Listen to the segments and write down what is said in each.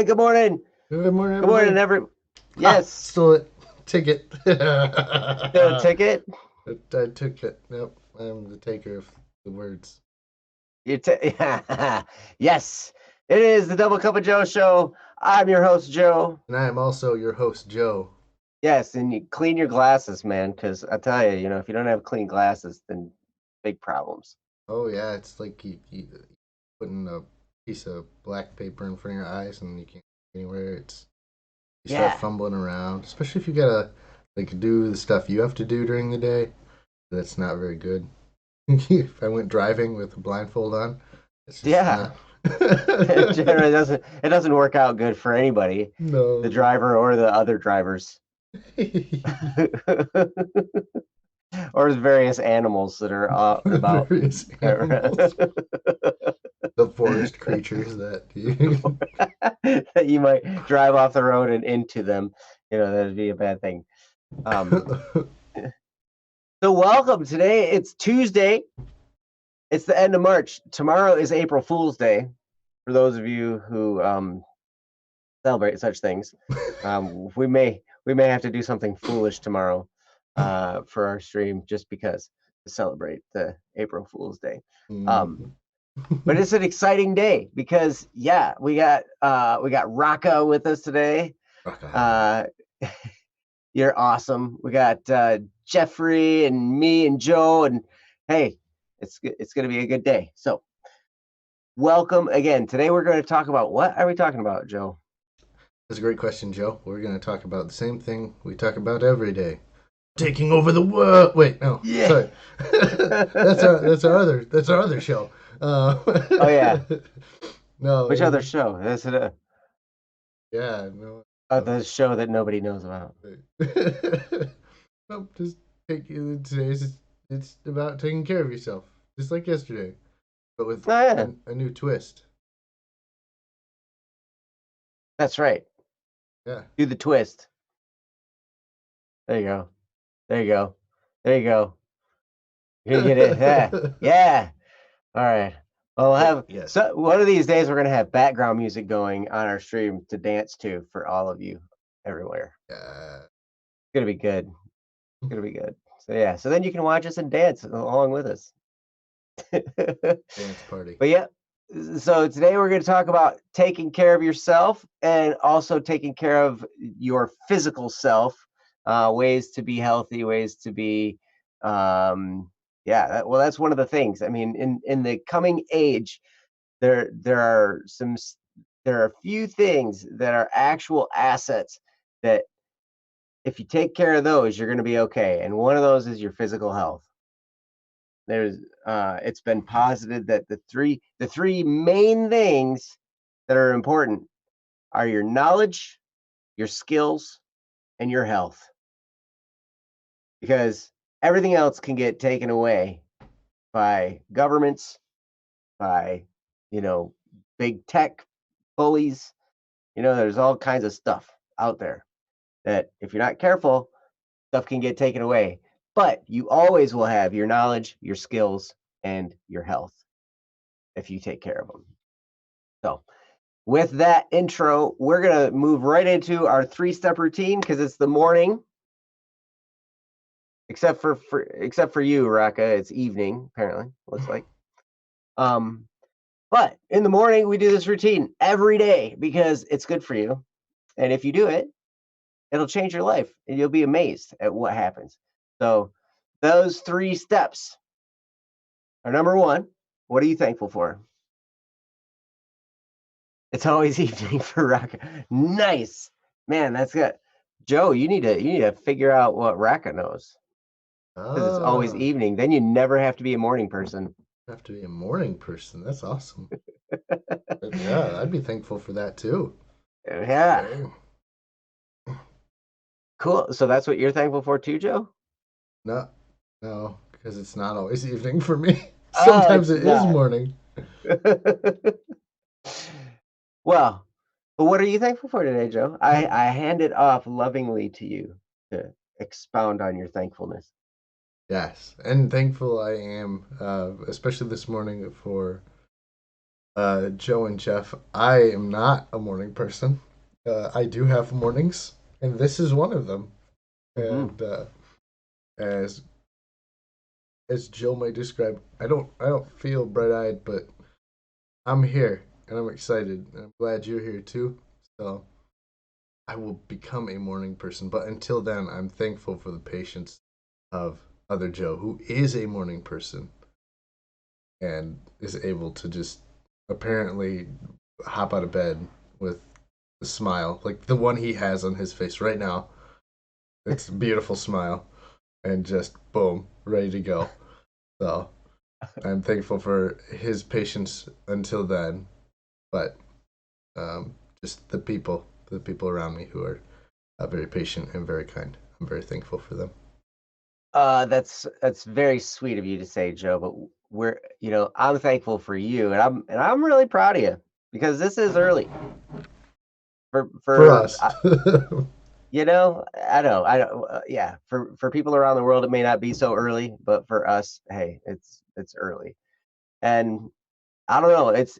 Hey, good morning. Good morning, Good morning, everybody. Ha! Yes, Stole it. Ticket. still a I ticket. took it. Nope. I'm the taker of the words. Yes, it is the Double Cup of Joe show. I'm your host, Joe. And I am also your host, Joe. Yes, and you clean your glasses, man, because I tell you, if you don't have clean glasses, then big problems. Oh, yeah. It's like you putting a piece of black paper in front of your eyes and you can't go anywhere. You start Yeah, fumbling around, especially if you gotta like do the stuff you have to do during the day. That's not very good. If I went driving with a blindfold on, it's just yeah. not. It generally doesn't work out good for anybody, the No. driver or the other drivers. Or the various animals that are about. Various animals, the forest creatures that you. That you might drive off the road and into them. That'd be a bad thing. Um, so welcome. Today it's Tuesday. It's the end of March. Tomorrow is April Fool's Day. For those of you who celebrate such things, we may have to do something foolish tomorrow for our stream just because to celebrate the April Fool's Day. Um, but it's an exciting day because we got Raka with us today. Uh, you're awesome. We got Jeffrey and me and Joe, and hey, it's gonna be a good day. So welcome again. Today we're going to talk about, what are we talking about, Joe? That's a great question, Joe. We're going to talk about the same thing we talk about every day: taking over the world. Wait, no, Yeah. sorry. That's our other show. Oh yeah. No, Which other show? Is it yeah, no. the show that nobody knows about? Nope, just take today's. It's about taking care of yourself, just like yesterday, but with Oh yeah, a new twist. that's right. Yeah. Do the twist. There you go. There you go. There you go. You're gonna get it. Yeah. Yeah. All right. Well, we'll have Yes. so one of these days we're gonna have background music going on our stream to dance to for all of you everywhere. Uh, It's gonna be good. It's gonna be good. So yeah. So then you can watch us and dance along with us. dance party. But yeah. So today we're going to talk about taking care of yourself and also taking care of your physical self. Ways to be healthy, ways to be yeah, well, that's one of the things. I mean, in the coming age, there are there are a few things that are actual assets that if you take care of those, you're going to be okay. And one of those is your physical health. There's It's been posited that the three main things that are important are your knowledge, your skills, and your health. Because everything else can get taken away by governments, by you know, big tech bullies. There's all kinds of stuff out there that if you're not careful, stuff can get taken away. But you always will have your knowledge, your skills, and your health if you take care of them. So, with that intro, we're going to move right into our three-step routine because it's the morning, except for you, Raka. It's evening, apparently, looks like. Um, but in the morning, we do this routine every day because it's good for you. And if you do it, it'll change your life and you'll be amazed at what happens. So, those three steps are: number one, what are you thankful for? It's always evening for Raka. Nice. Man, that's good. Joe, you need to figure out what Raka knows because it's always Ah, evening. Then you never have to be a morning person. I have to be a morning person. That's awesome. Yeah, I'd be thankful for that too. Yeah. Okay. Cool. So that's what you're thankful for too, Joe? No, no, because it's not always evening for me. Oh, Sometimes it's it is not. morning. Well, but what are you thankful for today, Joe? I hand it off lovingly to you to expound on your thankfulness. Yes, and thankful I am, especially this morning for Joe and Jeff, I am not a morning person. I do have mornings, and this is one of them. Hmm. And as as Joe might describe, I don't feel bright eyed, but I'm here and I'm excited. And I'm glad you're here too. So I will become a morning person. But until then, I'm thankful for the patience of other Joe, who is a morning person and is able to just apparently hop out of bed with a smile, like the one he has on his face right now. It's a beautiful smile and just boom, ready to go. So I'm thankful for his patience until then, but um, just the people around me who are very patient and very kind. I'm very thankful for them. That's very sweet of you to say, Joe. But I'm thankful for you, and I'm really proud of you because this is early for For for us. I know, yeah, for people around the world, it may not be so early, but for us, hey, it's early. And I don't know, it's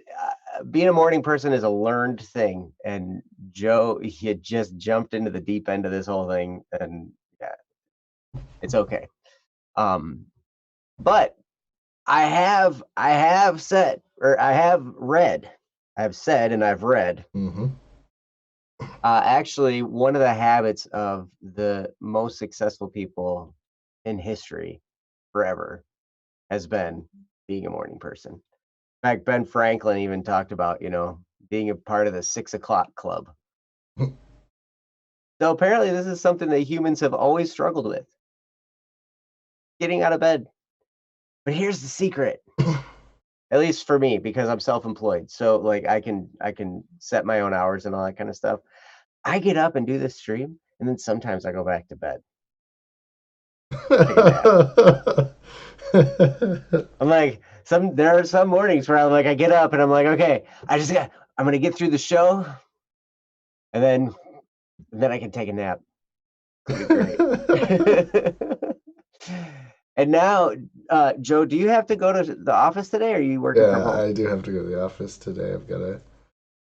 being a morning person is a learned thing. And Joe, he had just jumped into the deep end of this whole thing, and yeah, it's okay. Um, but I have said, or I have said, and I've read. Mm-hmm. Actually, one of the habits of the most successful people in history forever has been being a morning person. In fact, Ben Franklin even talked about, being a part of the 6 o'clock club. So apparently, this is something that humans have always struggled with, getting out of bed. But here's the secret, at least for me, because I'm self-employed. So like I can set my own hours and all that kind of stuff. I get up and do this stream, and then sometimes I go back to bed, take a nap. I'm like, there are some mornings where I get up and I'm like, okay, I'm gonna get through the show, and then I can take a nap. It's gonna be great. And now, Joe, do you have to go to the office today, or are you working from Yeah, home? I do have to go to the office today.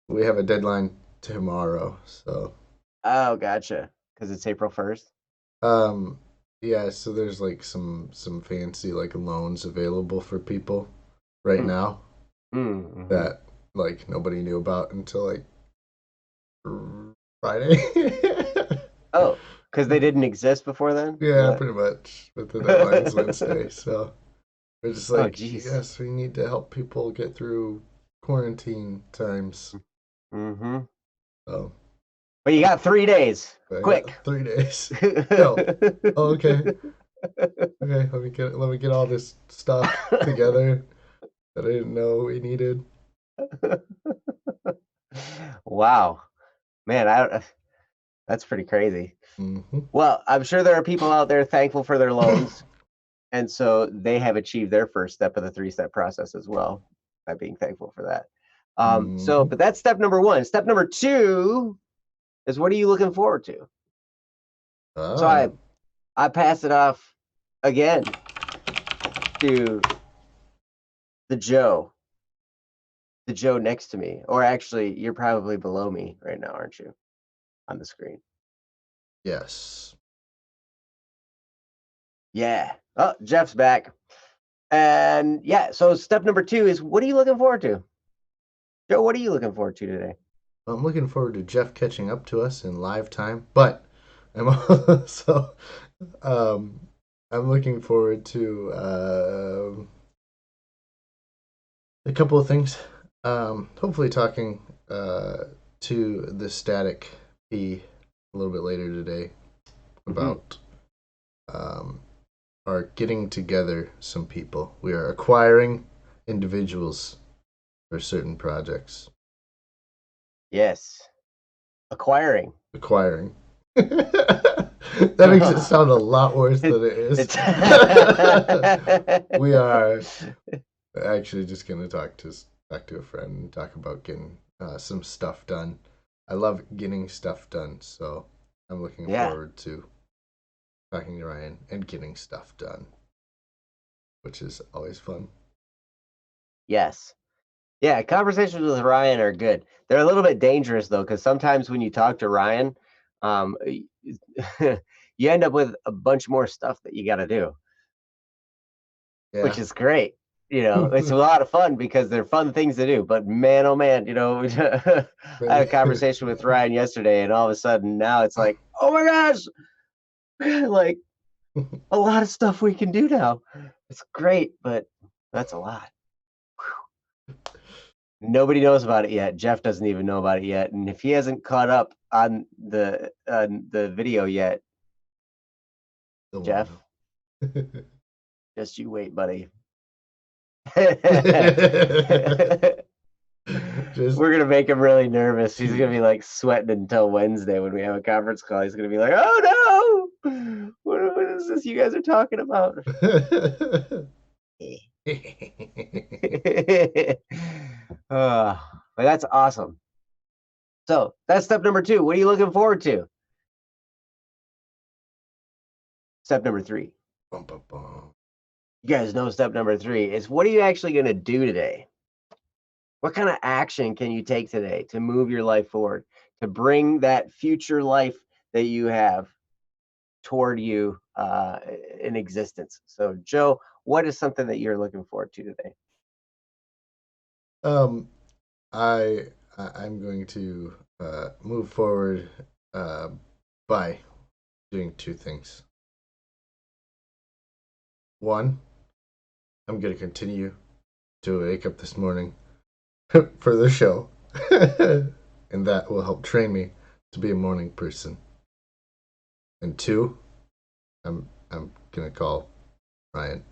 We have a deadline tomorrow, so Oh, gotcha. Because it's April 1st. um, yeah. So there's like some fancy like loans available for people right Mm, now mm-hmm. that like nobody knew about until like Friday. Oh, because they didn't exist before then? Is Yeah, pretty much. But the deadline's that? Wednesday, so we're just Oh, like, geez. yes, we need to help people get through quarantine times. Mm-hmm. So But you got 3 days. I got Quick. 3 days. Help. Oh, okay. Okay, let me get all this stuff together that I didn't know we needed. Wow. Man, that's pretty crazy. Hmm. Well, I'm sure there are people out there thankful for their loans, and so they have achieved their first step of the three-step process as well by being thankful for that. Hmm. But that's step number one. Step number two is, what are you looking forward to? So Ah, I pass it off again to the Joe, the Joe next to me, or actually, you're probably below me right now, aren't you, on the screen? yes. Yeah. Oh, Jeff's back. And yeah, so step number two is, what are you looking forward to? Joe, what are you looking forward to today? I'm looking forward to Jeff catching up to us in live time, but I'm also um, I'm looking forward to a couple of things. Hopefully, talking to the static P a little bit later today Mm-hmm. about um, our getting together some people. We are acquiring individuals for certain projects. Yes. Acquiring. Acquiring. That makes it sound a lot worse than it is. It's We are actually just gonna talk to a friend and talk about getting some stuff done. I love getting stuff done, so I'm looking yeah. forward to talking to Ryan and getting stuff done, which is always fun. Yes. Yeah, conversations with Ryan are good. They're a little bit dangerous though, because sometimes when you talk to Ryan, um, you end up with a bunch more stuff that you got to do, which Yeah. is great. It's a lot of fun because they're fun things to do. But man, oh man, I had a conversation with Ryan yesterday, and all of a sudden now it's like, oh my gosh, like a lot of stuff we can do now. It's great, but that's a lot. Nobody knows about it yet. Jeff doesn't even know about it yet, and if he hasn't caught up on the video yet, Still won't Jeff, know. just you wait, buddy. Just We're gonna make him really nervous. He's gonna tease. be like sweating until Wednesday when we have a conference call. He's gonna be like, "Oh no, what is this you guys are talking about?" But that's awesome. So that's step number 2. What are you looking forward to? Step number 3. Bum, bum, bum. You guys know step number 3 is what are you actually gonna do today? What kind of action can you take today to move your life forward, to bring that future life that you have toward you in existence? So, Joe, what is something that you're looking forward to today? Um, I'm going to move forward uh, by doing two things. One, I'm going to continue to wake up this morning for the show, and that will help train me to be a morning person. And two, I'm gonna call Ryan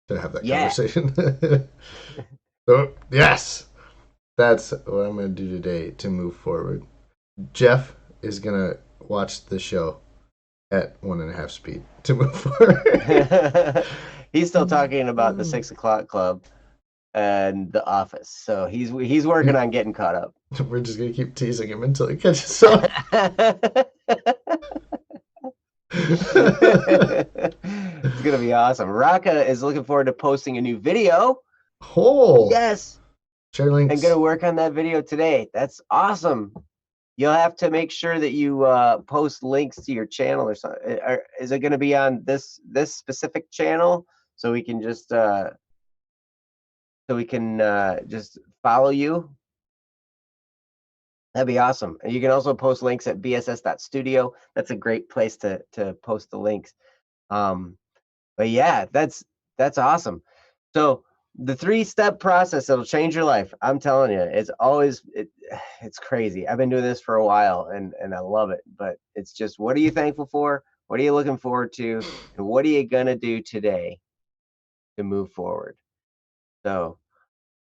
to have that Yeah. conversation. So yes, that's what I'm gonna do today to move forward. Jeff is gonna watch the show at 1.5 speed to move forward. He's still talking about the 6 o'clock club and the office. So he's working on getting caught up. We're just gonna keep teasing him until he catches up. It's gonna be awesome. Raka is looking forward to posting a new video. Oh, Yes, share and gonna links. work on that video today. That's awesome. You'll have to make sure that you post links to your channel or something. Is it going to be on this specific channel so we can just follow you? That'd be awesome. And you can also post links at bss.studio. That's a great place to post the links. But yeah, that's awesome. So the 3-step process that'll change your life. I'm telling you, it's crazy. I've been doing this for a while and I love it. But it's just what are you thankful for? What are you looking forward to? And what are you gonna do today to move forward? So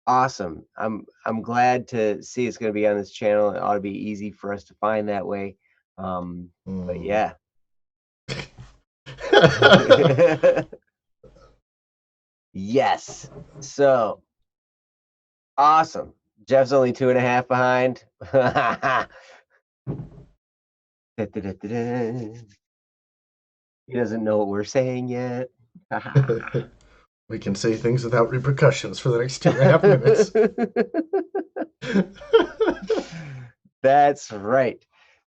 awesome. I'm glad to see it's gonna be on this channel. It ought to be easy for us to find that way. But Mm. yeah. Yes. So awesome. Jeff's only 2.5 behind. He doesn't know what we're saying yet. We can say things without repercussions for the next 2.5 minutes. That's right.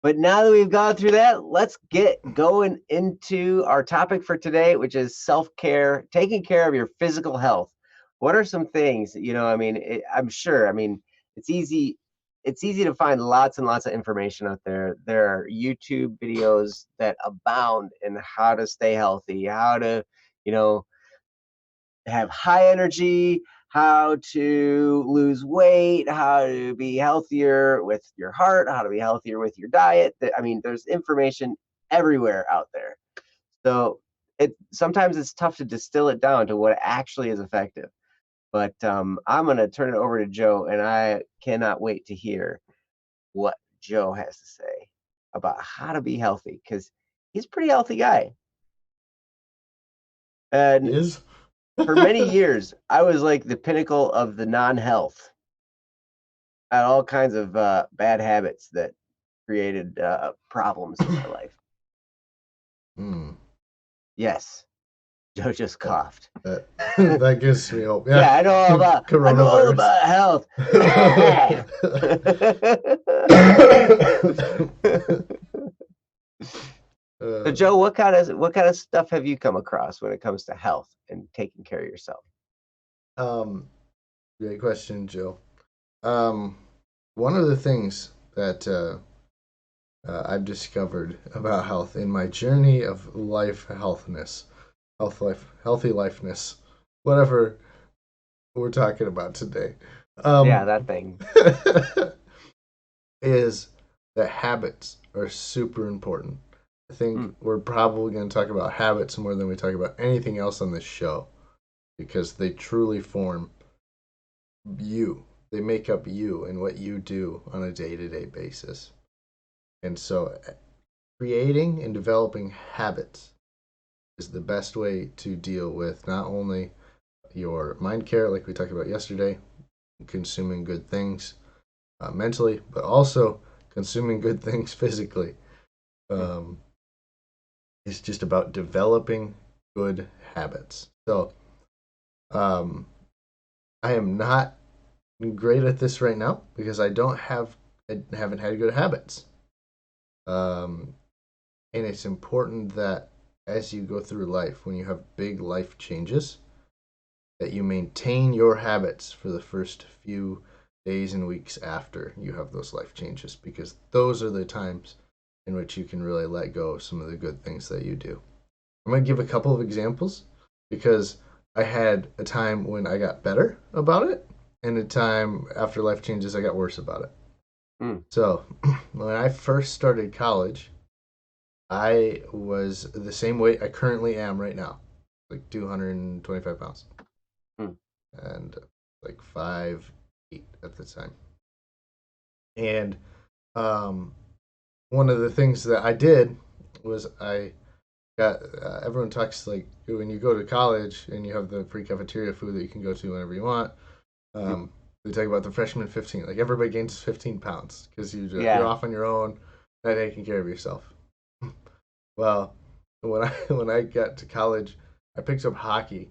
But now that we've gone through that, let's get going into our topic for today, which is self-care, taking care of your physical health. What are some things, I'm sure, it's easy it's easy to find lots and lots of information out there. There are YouTube videos that abound in how to stay healthy, how to, you know, have high energy, how to lose weight, how to be healthier with your heart, how to be healthier with your diet. There's information everywhere out there. So it sometimes it's tough to distill it down to what actually is effective. But I'm going to turn it over to Joe, and I cannot wait to hear what Joe has to say about how to be healthy because he's a pretty healthy guy. And Is? for many years, I was like the pinnacle of the non-health. I had all kinds of bad habits that created problems in my life. Hmm. Yes. Joe just coughed. That gives me hope. Yeah, Yeah, I know all coronavirus. about health. So uh, Joe, what kind of stuff have you come across when it comes to health and taking care of yourself? um, Great question, Jill. Um, One of the things that I've discovered about health in my journey of healthy lifeness, whatever we're talking about today, Yeah, um, that thing. is that habits are super important. I think Mm, we're probably going to talk about habits more than we talk about anything else on this show because they truly form you. They make up you and what you do on a day to day basis. And so, creating and developing habits is the best way to deal with not only your mind care, like we talked about yesterday, consuming good things mentally, but also consuming good things physically. mm, Um, it's just about developing good habits. So, um, I am not great at this right now because I haven't had good habits. Um, and it's important that as you go through life, when you have big life changes, that you maintain your habits for the first few days and weeks after you have those life changes, because those are the times in which you can really let go of some of the good things that you do. I'm going to give a couple of examples because I had a time when I got better about it and a time after life changes I got worse about it. mm. So, when I first started college, I was the same weight I currently am right now, like 225 pounds, Mm. and like 5'8" at the time. And um, one of the things that I did was I got everyone talks like when you go to college and you have the free cafeteria food that you can go to whenever you want. Mm. They talk about the freshman 15. Like everybody gains 15 pounds because you're Yeah. off on your own, not taking care of yourself. Well, when I got to college, I picked up hockey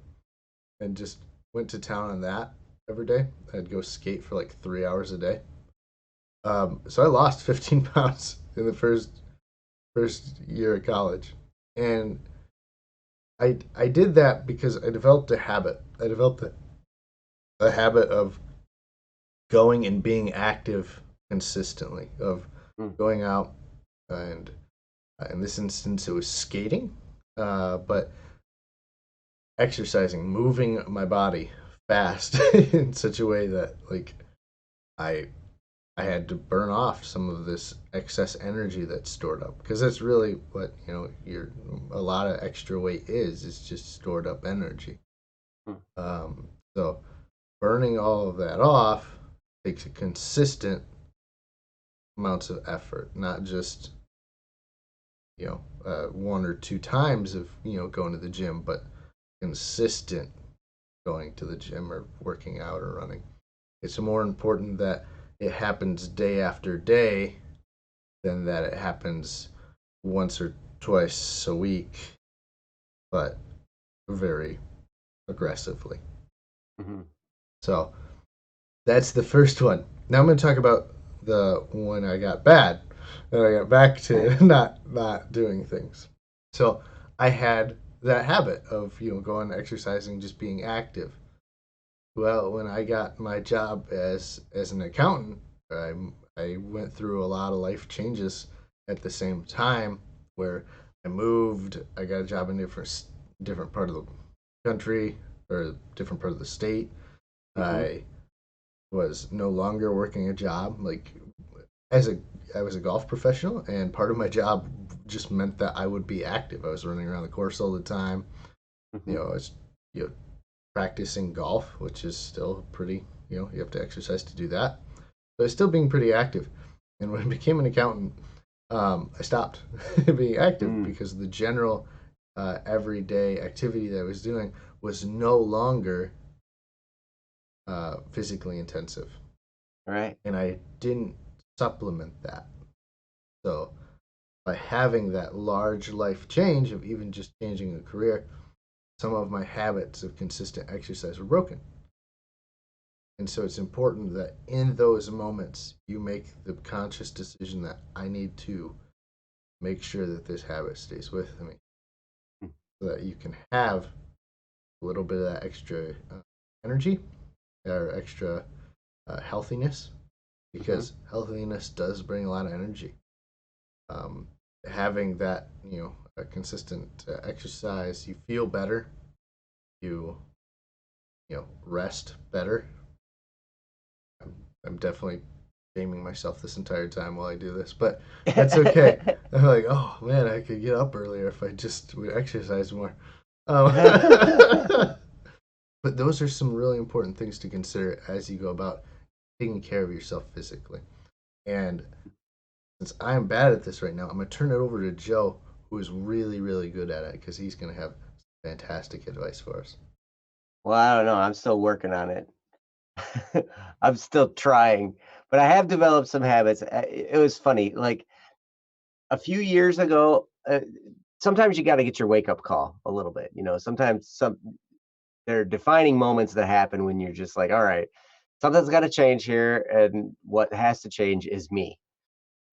and just went to town on that every day. I'd go skate for like 3 hours a day. So I lost 15 pounds in the first year of college, and I did that because I developed a habit. I developed a habit of going and being active consistently, of Mm. going out and in this instance it was skating, but exercising, moving my body fast in such a way that like I I had to burn off some of this excess energy that's stored up because that's really what your a lot of extra weight is just stored up energy. Mm. So burning all of that off takes a consistent amounts of effort, not just one or two times of going to the gym, but consistent going to the gym or working out or running. It's more important that it happens day after day than that it happens once or twice a week, but very aggressively. Mm-hmm. So that's the first one. Now I'm going to talk about the when I got bad, and I got back to not doing things. So I had that habit of going exercising, just being active. Well, when I got my job as an accountant, I went through a lot of life changes at the same time where I moved, I got a job in different part of the country or different part of the state. Mm-hmm. I was no longer working a job like as a I was a golf professional, and part of my job just meant that I would be active. I was running around the course all the time. Mm-hmm. I was you know practicing golf, which is still pretty. You have to exercise to do that, but it's still being pretty active. And when I became an accountant, I stopped being active Mm. because the general everyday activity that I was doing was no longer physically intensive, Right. and I didn't supplement that. So by having that large life change of even just changing a career, some of my habits of consistent exercise were broken. And so it's important that in those moments you make the conscious decision that I need to make sure that this habit stays with me so that you can have a little bit of that extra energy or extra healthiness Mm-hmm. because healthiness does bring a lot of energy. Um, Having that, a consistent exercise, you feel better, you, rest better. I'm definitely shaming myself this entire time while I do this, but that's okay. I'm like, oh man, I could get up earlier if I just would exercise more. Um, but those are some really important things to consider as you go about taking care of yourself physically. And since I'm bad at this right now, I'm going to turn it over to Joe, who is really, really good at it because he's going to have fantastic advice for us. Well, I don't know. I'm still working on it. I'm still trying, but I have developed some habits. It was funny. Like a few years ago, sometimes you got to get your wake up call a little bit. Sometimes there are defining moments that happen when you're just like, all right, something's got to change here, and what has to change is me.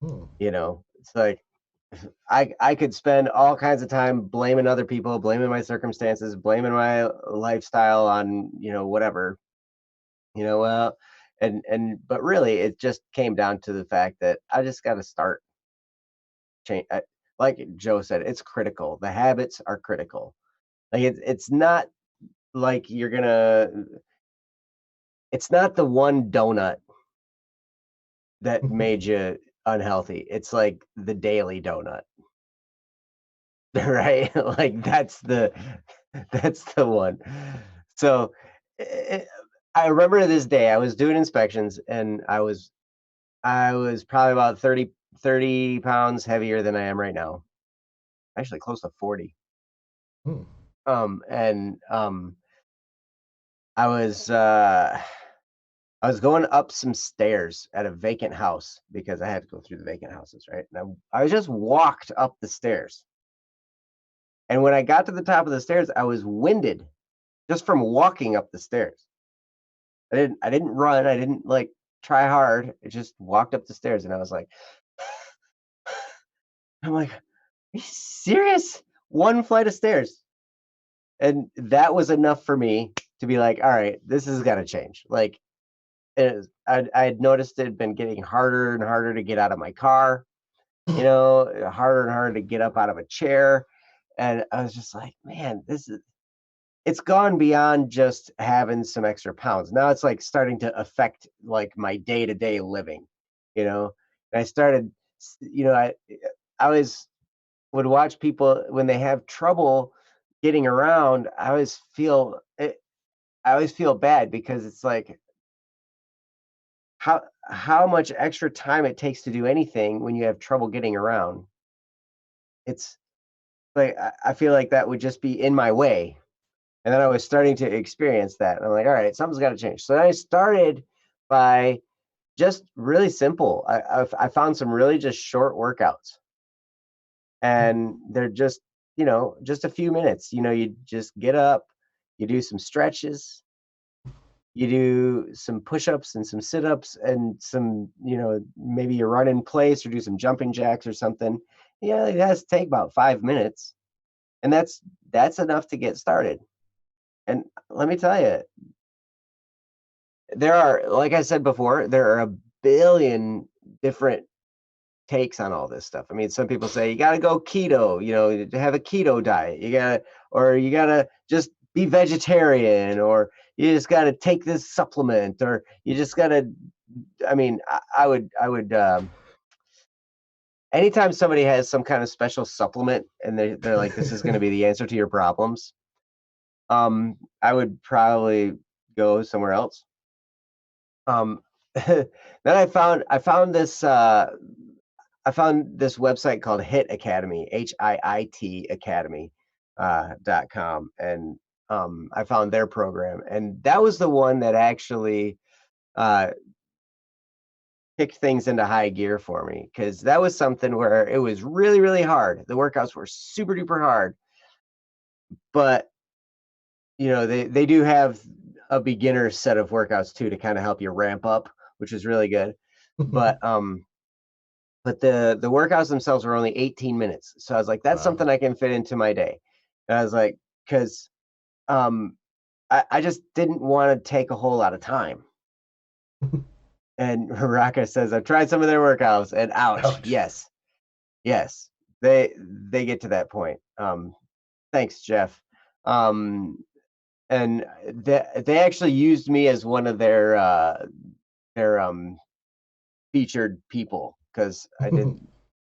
Hmm. It's like I could spend all kinds of time blaming other people, blaming my circumstances, blaming my lifestyle on whatever. Well, but really, it just came down to the fact that I just got to start change. Like Joe said, it's critical. The habits are critical. Like it's not like you're gonna. It's not the one donut that made you unhealthy. It's like the daily donut, right? Like that's the one. So eh, I remember this day I was doing inspections and I was probably about 30 pounds heavier than I am right now. Actually close to 40. Hmm. And I was I was going up some stairs at a vacant house because I had to go through the vacant houses, right? And I just walked up the stairs. And when I got to the top of the stairs, I was winded just from walking up the stairs. I didn't run, I didn't like try hard. I just walked up the stairs and I was like, I'm like, are you serious? One flight of stairs. And that was enough for me to be like, all right, this has got to change. Like I had noticed it had been getting harder and harder to get out of my car, harder and harder to get up out of a chair. And I was just like, man, it's gone beyond just having some extra pounds. Now it's like starting to affect like my day-to-day living, you know. And I started, I always would watch people when they have trouble getting around. I always feel bad because it's like how much extra time it takes to do anything when you have trouble getting around. It's like I feel like that would just be in my way. And then I was starting to experience that. And I'm like, all right, something's got to change. So then I started by just really simple. I found some really just short workouts, and they're just a few minutes. You just get up, you do some stretches, you do some push-ups and some sit-ups and some, maybe you run in place or do some jumping jacks or something. Yeah, it has to take about 5 minutes, and that's enough to get started. And let me tell you, there are, like I said before, there are a billion different takes on all this stuff. I mean, some people say you got to go keto, to have a keto diet. Or you got to just be vegetarian, or you just got to take this supplement, or you just got to. I mean, I would. Anytime somebody has some kind of special supplement and they're like, this is going to be the answer to your problems, I would probably go somewhere else. Um, then I found this website called Hit Academy, HIIT Academy .com, and I found their program, and that was the one that actually uh, kicked things into high gear for me, because that was something where it was really really hard. The workouts were super duper hard, but they do have a beginner set of workouts too to kind of help you ramp up, which is really good. But the workouts themselves were only 18 minutes. So I was like, that's Wow. something I can fit into my day. And I was like, because I just didn't want to take a whole lot of time. And Raka says, I've tried some of their workouts and ouch, Ouch. yes, they get to that point. Thanks, Jeff. And they actually used me as one of their featured people because I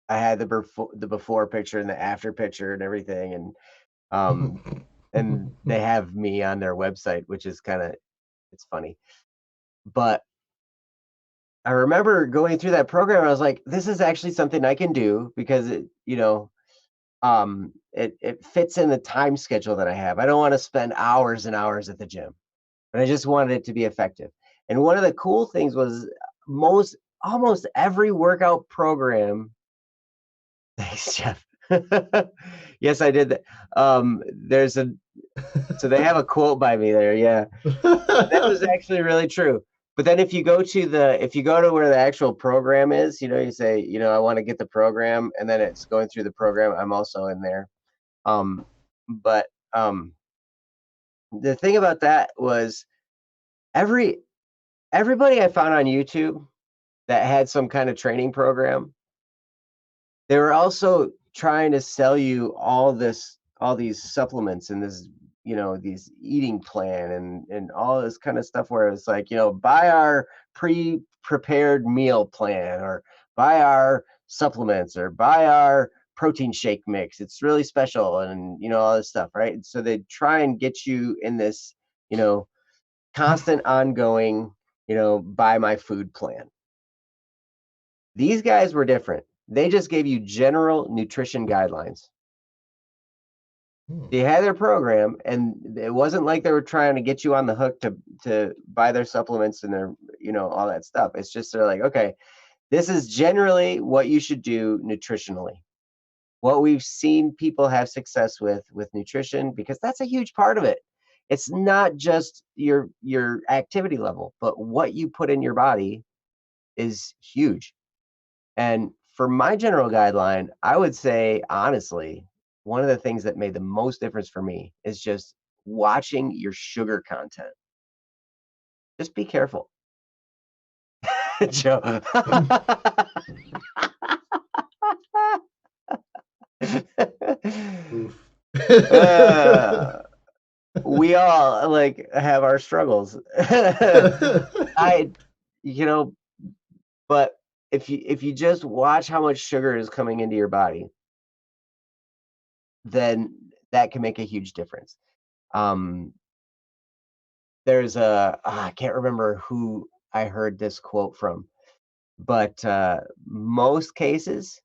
had the before picture and the after picture and everything, and they have me on their website, which is it's funny. But I remember going through that program, I was like, this is actually something I can do because it fits in the time schedule that I have. I don't want to spend hours and hours at the gym, but I just wanted it to be effective. And one of the cool things was almost every workout program. Thanks, Jeff. Yes, I did that. So they have a quote by me there. Yeah, that was actually really true. But then if you go to where the actual program is, you say, I want to get the program, and then it's going through the program. I'm also in there. But the thing about that was everybody I found on YouTube that had some kind of training program, they were also trying to sell you all these supplements and these eating plan and all this kind of stuff where it's like, buy our pre-prepared meal plan or buy our supplements or buy our protein shake mix. It's really special and all this stuff, right? And so they try and get you in this, constant ongoing, buy my food plan. These guys were different. They just gave you general nutrition guidelines. They had their program, and it wasn't like they were trying to get you on the hook to buy their supplements and their, all that stuff. It's just they're like, okay, this is generally what you should do nutritionally. What we've seen people have success with nutrition, because that's a huge part of it. It's not just your activity level, but what you put in your body is huge. And for my general guideline, I would say, honestly, one of the things that made the most difference for me is just watching your sugar content. Just be careful. Joe. Oof. uh, we all have our struggles. I, you know, but if you just watch how much sugar is coming into your body, then that can make a huge difference. Um, I can't remember who I heard this quote from, but most cases,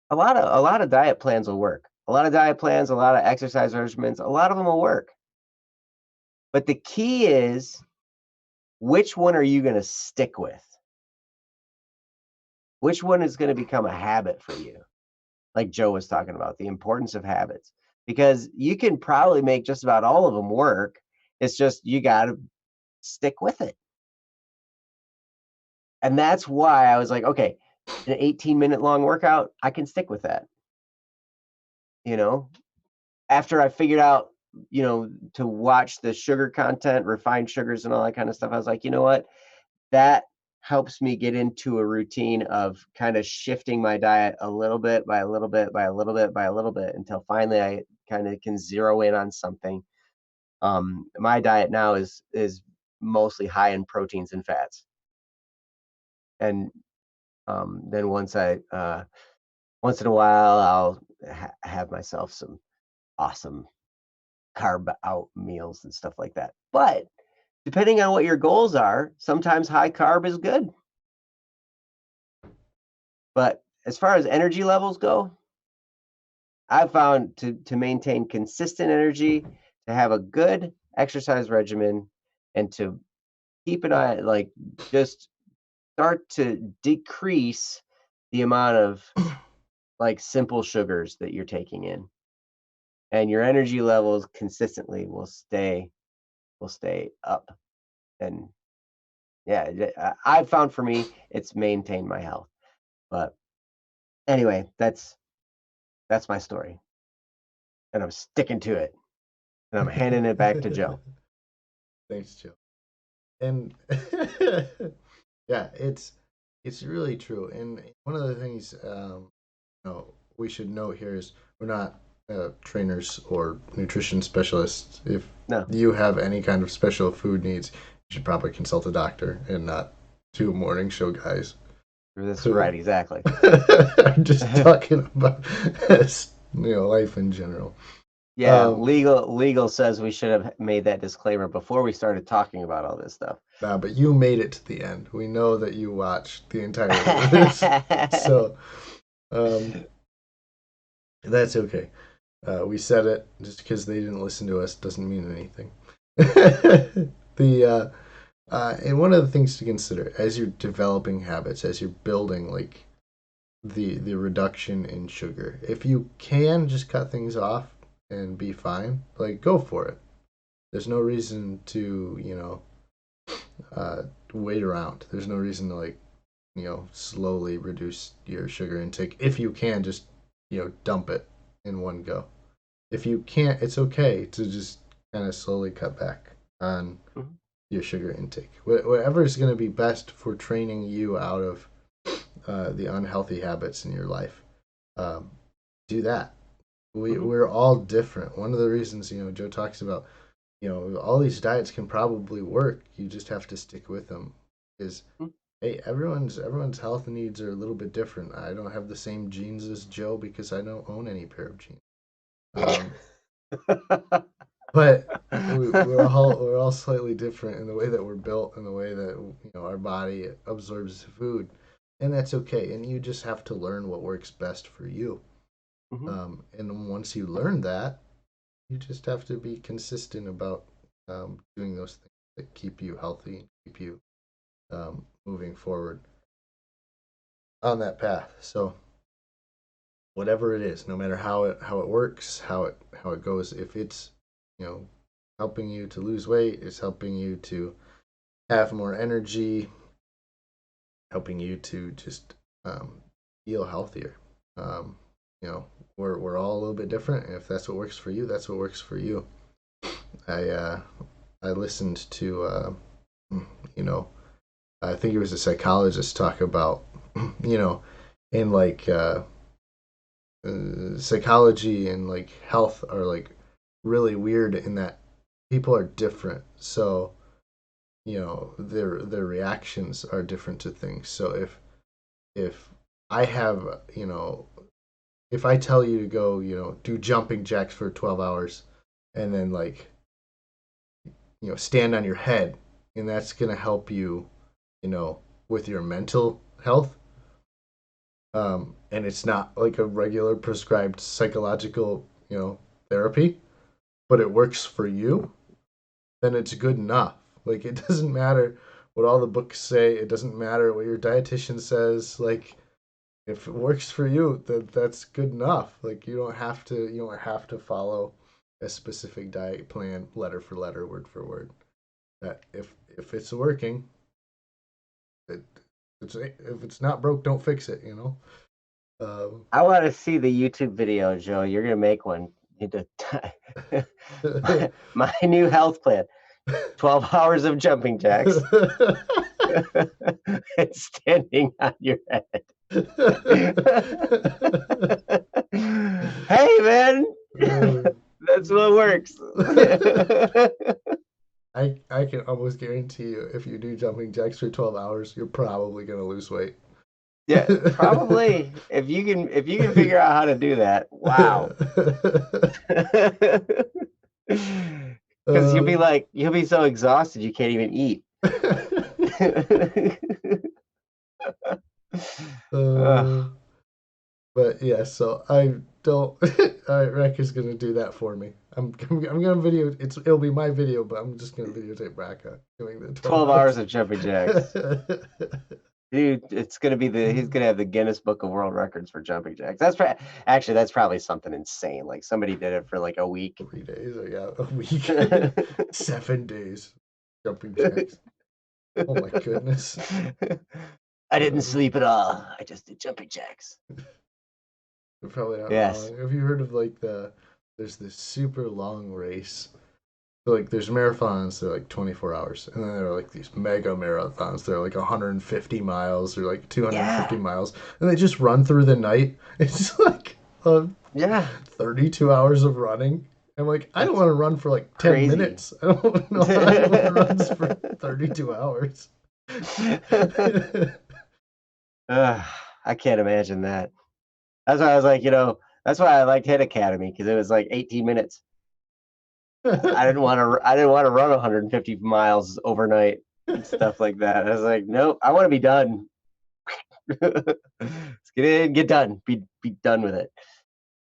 a lot of diet plans will work. A lot of diet plans, a lot of exercise regimens, a lot of them will work. But the key is, which one are you going to stick with? Which one is going to become a habit for you? Like Joe was talking about, the importance of habits. Because you can probably make just about all of them work. It's just you got to stick with it. And that's why I was like, okay, an 18-minute long workout, I can stick with that. After I figured out, to watch the sugar content, refined sugars and all that kind of stuff, I was like, you know what? That helps me get into a routine of kind of shifting my diet a little bit by a little bit by a little bit by a little bit until finally I kind of can zero in on something. My diet now is mostly high in proteins and fats. And then once in a while, I'll have myself some awesome carb out meals and stuff like that. But depending on what your goals are, sometimes high carb is good. But as far as energy levels go, I've found to maintain consistent energy, to have a good exercise regimen, and to keep an eye, just start to decrease the amount of simple sugars that you're taking in. and your energy levels consistently will stay up. And yeah, I've found for me it's maintained my health. But anyway, that's my story, and I'm sticking to it, and I'm handing it back to Joe. Thanks, Joe. And yeah, it's really true. And one of the things we should note here is we're not trainers or nutrition specialists. If No, you have any kind of special food needs, you should probably consult a doctor and not two morning show guys this is who right, exactly. are just talking about life in general. Yeah, legal says we should have made that disclaimer before we started talking about all this stuff. Nah, but you made it to the end. We know that you watched the entirety of this, so um, that's okay. We said it just because they didn't listen to us doesn't mean anything. And one of the things to consider as you're developing habits, as you're building like the reduction in sugar, if you can just cut things off and be fine, like go for it. There's no reason to wait around. There's no reason to slowly reduce your sugar intake. If you can, just dump it in one go. If you can't, it's okay to just kind of slowly cut back on your sugar intake. Whatever is going to be best for training you out of the unhealthy habits in your life, do that. We're all different. One of the reasons Joe talks about all these diets can probably work. You just have to stick with them. Is Hey, everyone's health needs are a little bit different. I don't have the same genes as Joe because I don't own any pair of jeans. But we're all slightly different in the way that we're built and the way that our body absorbs food, and that's okay. And you just have to learn what works best for you. And once you learn that, you just have to be consistent about doing those things that keep you healthy and keep you moving forward on that path. So whatever it is, no matter how it works, how it goes, if it's you know helping you to lose weight, it's helping you to have more energy, helping you to just feel healthier. Um, we're all a little bit different, and if that's what works for you, that's what works for you. I I listened to you know I think it was a psychologist talk about in psychology and like health are like really weird in that people are different. So their reactions are different to things. So if I have if I tell you to go do jumping jacks for 12 hours and then stand on your head, and that's going to help you with your mental health, and it's not like a regular prescribed psychological therapy, but it works for you, then it's good enough. Like, it doesn't matter what all the books say, it doesn't matter what your dietitian says. Like, if it works for you, then that's good enough. Like, you don't have to follow a specific diet plan letter for letter, word for word. That if it's working, it, if it's not broke, don't fix it. I want to see the YouTube video, Joe. You're gonna make one. My new health plan: 12 hours of jumping jacks and standing on your head. Hey, man, that's what works. I can almost guarantee you, if you do jumping jacks for 12 hours, you're probably gonna lose weight. Yeah, probably. If you can figure out how to do that, wow. Because you'll be so exhausted you can't even eat. Ugh. But yeah, so I don't. All right, Rack is gonna do that for me. I'm gonna video. It'll be my video, but I'm just gonna videotape Raka doing the 12 12 hours. hours of jumping jacks. Dude, it's gonna be he's gonna have the Guinness Book of World Records for jumping jacks. Actually, that's probably something insane. Like somebody did it for like a week. 3 days or yeah, a week. 7 days. Jumping jacks. Oh my goodness. I didn't Uh, sleep at all. I just did jumping jacks. You're probably not Yes. wrong. Have you heard of like there's this super long race. So like there's marathons, they're like 24 hours. And then there are like these mega marathons, they're like 150 miles or like 250 Yeah. miles. And they just run through the night. It's like uh, Yeah. 32 hours of running. I'm like, I don't It's want to run for like 10 crazy. minutes. I don't know how anyone runs for 32 hours. Ugh, I can't imagine that. That's why I was like, that's why I liked Hit Academy because it was like 18 minutes. I didn't want to. I didn't want to run 150 miles overnight and stuff like that. I was like, nope. I want to be done. Let's get in, get done, be done with it.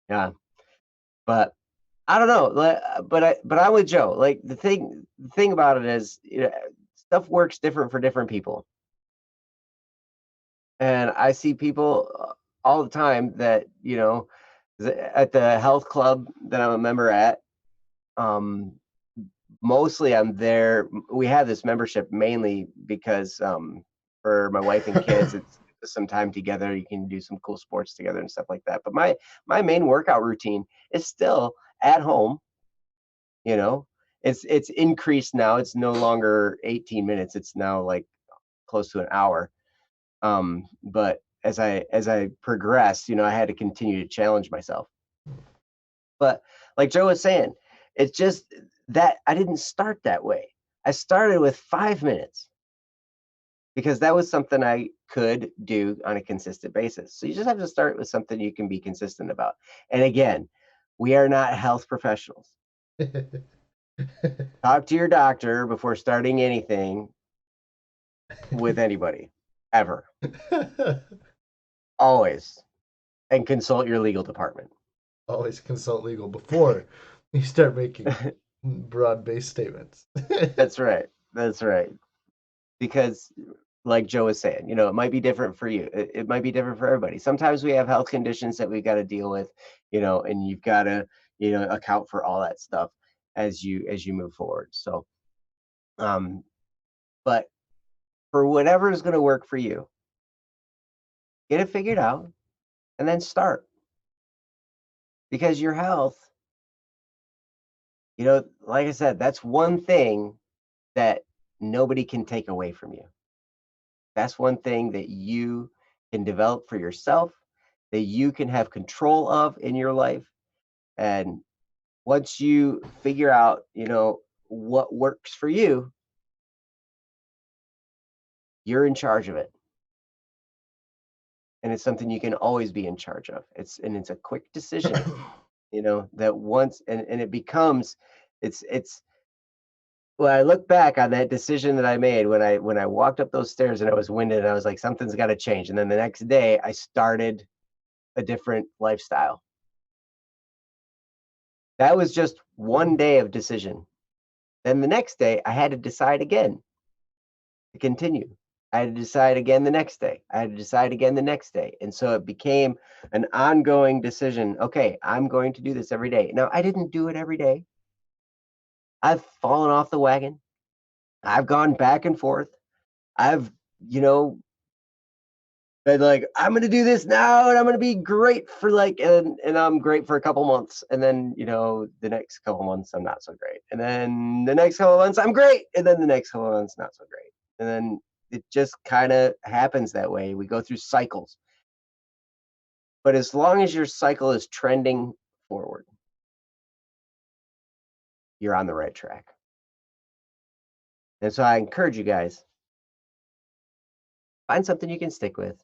Yeah, but I don't know. But I'm with Joe. Like the thing about it is, stuff works different for different people, and I see people all the time that at the health club that I'm a member at. Um, Mostly I'm there. We have this membership mainly because for my wife and kids, it's some time together. You can do some cool sports together and stuff like that. But my main workout routine is still at home. You know, it's increased now. It's no longer 18 minutes. It's now like close to an hour. But as I progressed, I had to continue to challenge myself. But like Joe was saying, it's just that I didn't start that way. I started with 5 minutes because that was something I could do on a consistent basis. So you just have to start with something you can be consistent about. And again, we are not health professionals. Talk to your doctor before starting anything with anybody, ever, always, and consult your legal department. Always consult legal before you start making broad-based statements. That's right. That's right. Because like Joe was saying, it might be different for you. It might be different for everybody. Sometimes we have health conditions that we got to deal with, and you've got to, account for all that stuff as you move forward. So, um, but for whatever is going to work for you, get it figured out and then start because your health, like I said, that's one thing that nobody can take away from you. That's one thing that you can develop for yourself, that you can have control of in your life. And once you figure out, what works for you, you're in charge of it. And it's something you can always be in charge of. It's a quick decision, that once and it becomes it's when I look back on that decision that I made when I walked up those stairs and I was winded and I was like, something's got to change. And then the next day I started a different lifestyle. That was just one day of decision. Then the next day, I had to decide again to continue. I had to decide again the next day. I had to decide again the next day. And so it became an ongoing decision. Okay, I'm going to do this every day. Now, I didn't do it every day. I've fallen off the wagon. I've gone back and forth. I've, you know, been like, I'm going to do this now and I'm going to be great for and I'm great for a couple months. And then, the next couple months, I'm not so great. And then the next couple months, I'm great. And then the next couple months, not so great. And then it just kind of happens that way. We go through cycles. But as long as your cycle is trending forward, you're on the right track. And so I encourage you guys, find something you can stick with.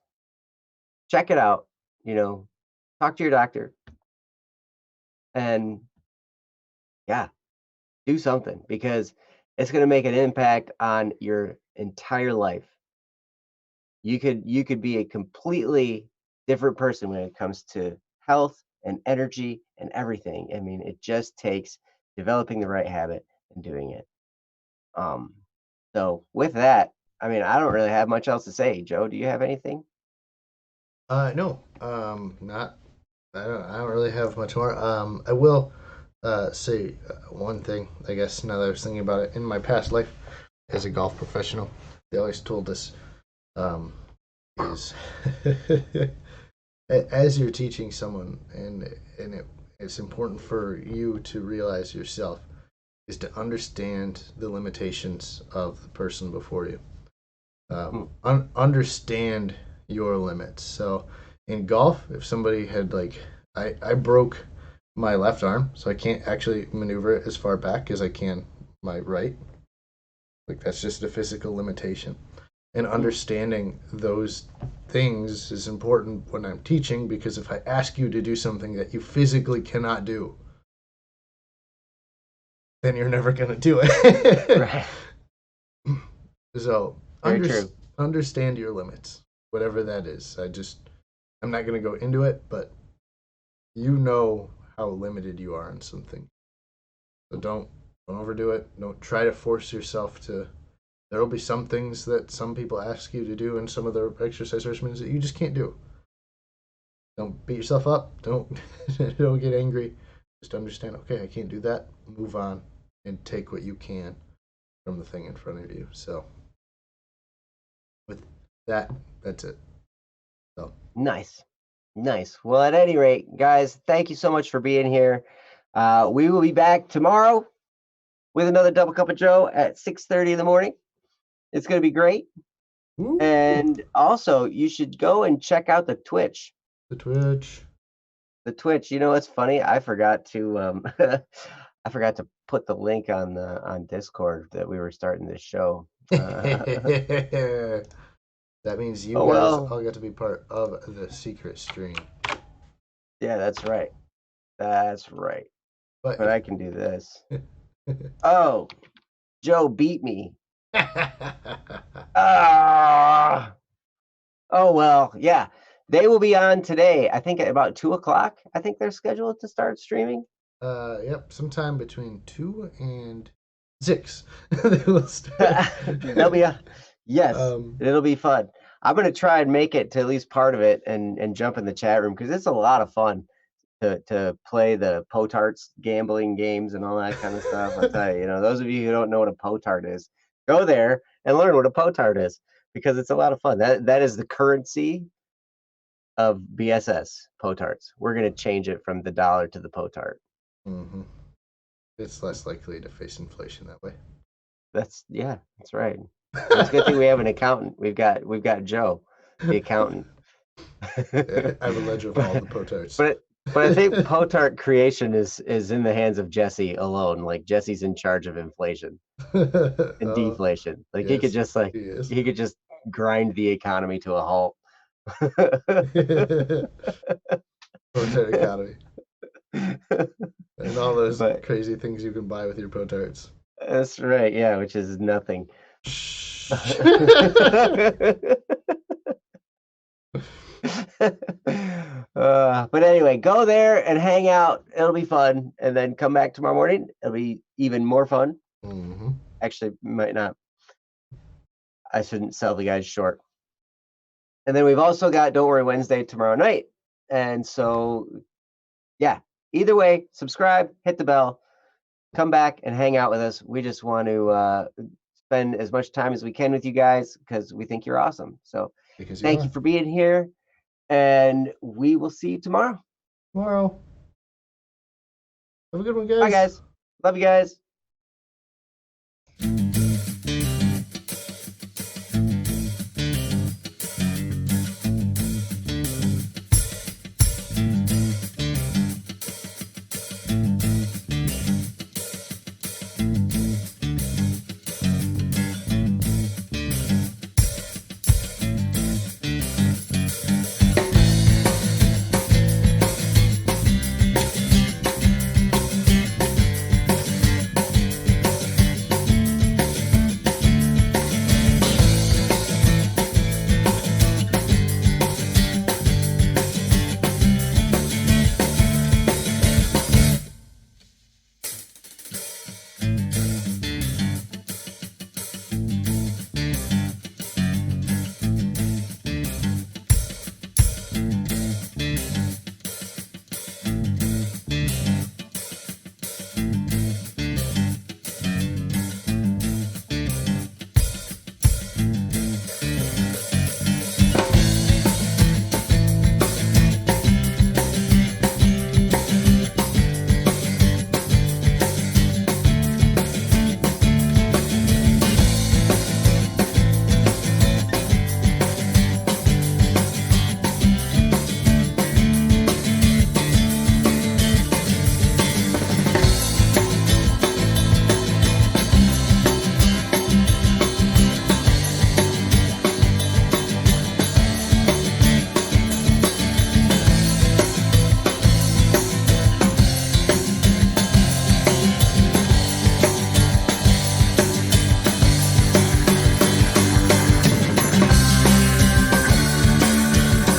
Check it out, talk to your doctor and yeah, do something because it's going to make an impact on your entire life. You could be a completely different person when it comes to health and energy and everything. I mean, it just takes developing the right habit and doing it. Um, so with that, I mean, I don't really have much else to say. Joe, do you have anything? No. Not. I don't really have much more. I will say one thing. I guess now that I was thinking about it, in my past life as a golf professional, they always told us is as you're teaching someone, it's important for you to realize yourself is to understand the limitations of the person before you. Understand your limits. So in golf, if somebody had I broke my left arm, so I can't actually maneuver it as far back as I can my right. Like that's just a physical limitation. And understanding those things is important when I'm teaching, because if I ask you to do something that you physically cannot do, then you're never going to do it. Right. So Very true. understand your limits, whatever that is. I'm not going to go into it, but you know how limited you are in something. So don't overdo it. Don't try to force yourself to. There will be some things that some people ask you to do in some of their exercise regimens that you just can't do. Don't beat yourself up. Don't don't get angry. Just understand, okay, I can't do that. Move on and take what you can from the thing in front of you. So with that, that's it. So Nice. Well, at any rate, guys, thank you so much for being here. We will be back tomorrow with another Double Cup of Joe at 6:30 in the morning. It's going to be great. Woo. And also, you should go and check out the Twitch. The Twitch. You know what's funny? I forgot to I forgot to put the link on Discord that we were starting this show. That means you Oh guys well. all got to be part of the secret stream. Yeah, that's right. But But I can do this. Oh, Joe beat me. Ah. Oh well, yeah. They will be on today. I think at about 2:00. I think they're scheduled to start streaming. Yep, sometime between 2 and 6 they will start. They'll be yes, it'll be fun. I'm gonna try and make it to at least part of it and jump in the chat room because it's a lot of fun to play the Potarts gambling games and all that kind of stuff. I'll tell you, those of you who don't know what a Potart is, go there and learn what a Potart is because it's a lot of fun. That is the currency of BSS Potarts. We're gonna change it from the dollar to the Potart. Mm-hmm. It's less likely to face inflation that way. That's right. It's a good thing we have an accountant. We've got Joe, the accountant. I have a ledger of all the Potarts. But I think Potart creation is in the hands of Jesse alone. Like Jesse's in charge of inflation and deflation. Like yes, he could just grind the economy to a halt. Potart economy. And all those crazy things you can buy with your Potarts. That's right, yeah, which is nothing. But anyway, go there and hang out. It'll be fun. And then come back tomorrow morning. It'll be even more fun. Mm-hmm. Actually, might not. I shouldn't sell the guys short. And then we've also got Don't Worry Wednesday tomorrow night. And so, yeah, either way, subscribe, hit the bell, come back and hang out with us. We just want to spend as much time as we can with you guys because we think you're awesome. So thank you for being here. And we will see you tomorrow. Have a good one, guys. Bye, guys. Love you guys.